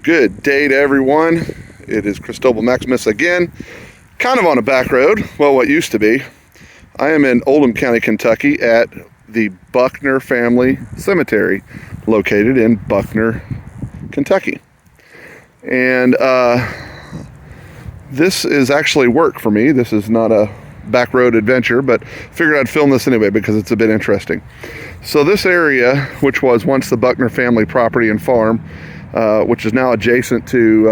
Good day to everyone. It is Cristobal Maximus again, kind of on a back road, well, what used to be. I am in Oldham County, Kentucky at the Buckner family cemetery located in Buckner, Kentucky. And this is actually work for me. This is not a back road adventure, but figured I'd film this anyway because it's a bit interesting. So this area, which was once the Buckner family property and farm, which is now adjacent to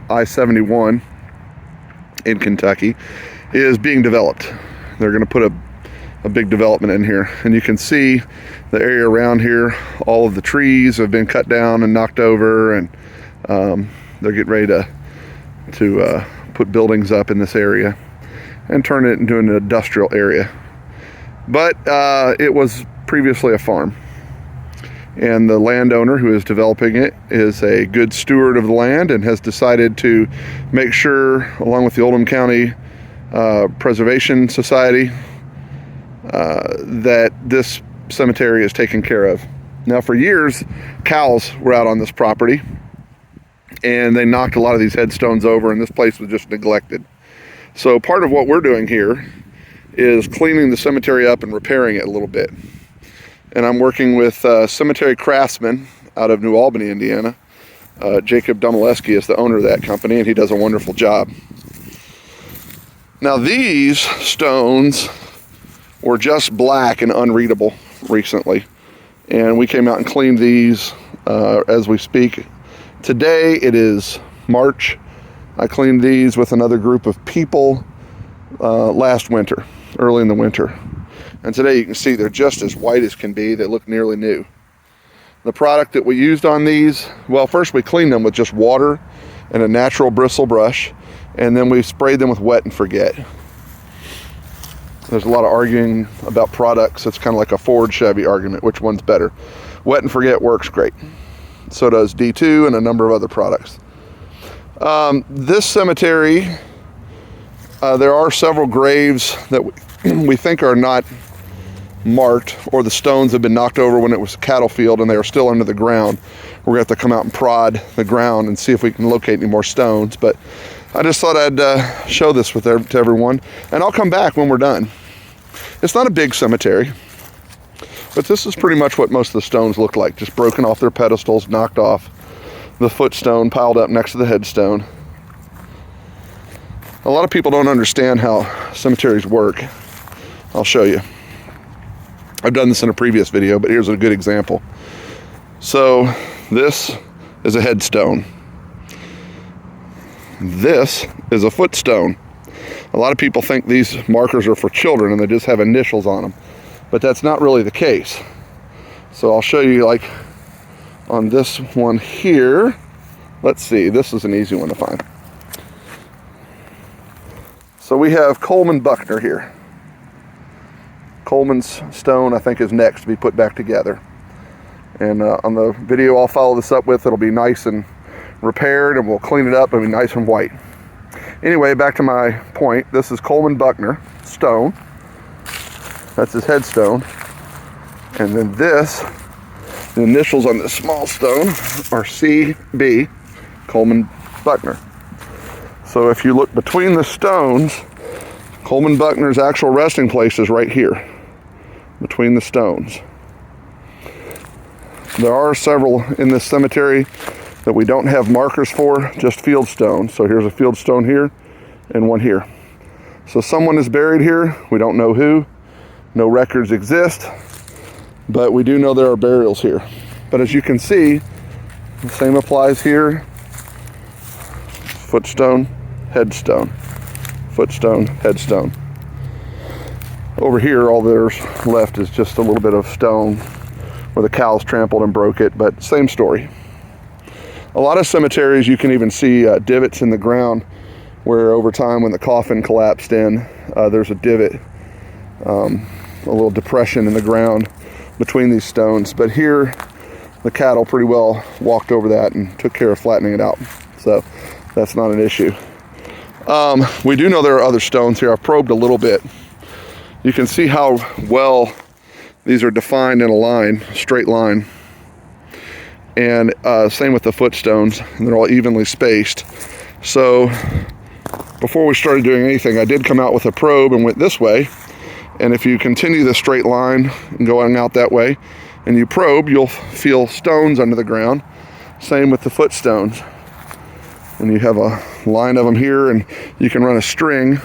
I-71 in Kentucky, is being developed. They're going to put a big development in here, and you can see the area around here. All of the trees have been cut down and knocked over, and they're getting ready to put buildings up in this area and turn it into an industrial area. But it was previously a farm, and the landowner who is developing it is a good steward of the land and has decided to make sure, along with the Oldham County Preservation Society, that this cemetery is taken care of. Now, for years, cows were out on this property, and they knocked a lot of these headstones over, and this place was just neglected. So part of what we're doing here is cleaning the cemetery up and repairing it a little bit. And I'm working with cemetery craftsman out of New Albany, Indiana. Jacob Dumaleski is the owner of that company, and he does a wonderful job. Now, these stones were just black and unreadable recently, and we came out and cleaned these as we speak. Today it is March. I cleaned these with another group of people last winter, early in the winter. And today you can see they're just as white as can be. They look nearly new. The product that we used on these, well, first we cleaned them with just water and a natural bristle brush, and then we sprayed them with wet and forget. There's a lot of arguing about products. It's kind of like a Ford Chevy argument, which one's better. Wet and forget works great. So does D2 and a number of other products. This cemetery, there are several graves that we think are not marked, or the stones have been knocked over when it was a cattle field and they are still under the ground. We're going to have to come out and prod the ground and see if we can locate any more stones. But I just thought I'd show this to everyone, and I'll come back when we're done. It's not a big cemetery, but this is pretty much what most of the stones look like, just broken off their pedestals, knocked off, the footstone piled up next to the headstone. A lot of people don't understand how cemeteries work. I'll show you. I've done this in a previous video, but here's a good example. So this is a headstone. This is a footstone. A lot of people think these markers are for children and they just have initials on them, but that's not really the case. So I'll show you, like on this one here. Let's see, this is an easy one to find. So we have Coleman Buckner here. Coleman's stone, I think, is next to be put back together. And on the video I'll follow this up with, it'll be nice and repaired, and we'll clean it up and be nice and white. Anyway, back to my point. This is Coleman Buckner stone. That's his headstone. And then this, the initials on this small stone are CB, Coleman Buckner. So if you look between the stones, Coleman Buckner's actual resting place is right here, between the stones. There are several in this cemetery that we don't have markers for, just field stones. So here's a field stone here and one here. So someone is buried here. We don't know who. No records exist, but we do know there are burials here. But as you can see, the same applies here. Footstone, headstone. Footstone, headstone. Over here, all there's left is just a little bit of stone where the cows trampled and broke it, but same story. A lot of cemeteries, you can even see divots in the ground where over time when the coffin collapsed in, there's a divot, a little depression in the ground between these stones. But here, the cattle pretty well walked over that and took care of flattening it out. So that's not an issue. We do know there are other stones here. I've probed a little bit. You can see how well these are defined in a line, straight line. and same with the footstones, and they're all evenly spaced. So before we started doing anything, I did come out with a probe and went this way, and if you continue the straight line and going out that way and you probe, you'll feel stones under the ground. Same with the footstones, and you have a line of them here, and you can run a string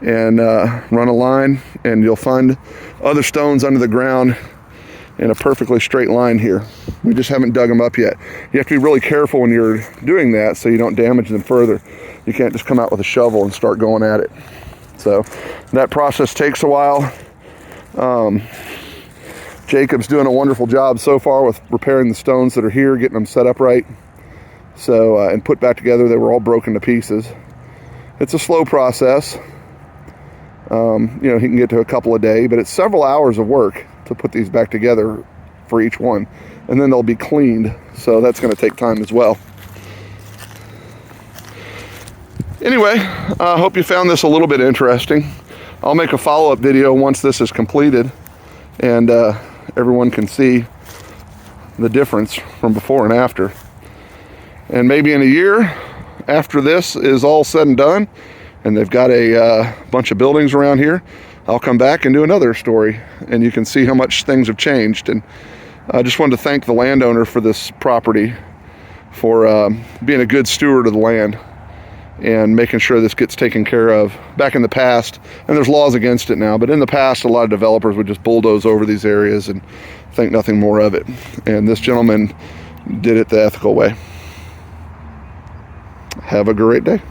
and run a line, and you'll find other stones under the ground in a perfectly straight line here. We just haven't dug them up yet. You have to be really careful when you're doing that so you don't damage them further. You can't just come out with a shovel and start going at it. So that process takes a while. Jacob's doing a wonderful job so far with repairing the stones that are here, getting them set up right, so and put back together. They were all broken to pieces. It's a slow process. He can get to a couple a day, but it's several hours of work to put these back together for each one, and then they'll be cleaned, so that's going to take time as well. Anyway, I hope you found this a little bit interesting. I'll make a follow-up video once this is completed, and everyone can see the difference from before and after. And maybe in a year after this is all said and done, and they've got a bunch of buildings around here, I'll come back and do another story, and you can see how much things have changed. And I just wanted to thank the landowner for this property, for being a good steward of the land and making sure this gets taken care of. Back in the past, and there's laws against it now, but in the past a lot of developers would just bulldoze over these areas and think nothing more of it. And this gentleman did it the ethical way. Have a great day.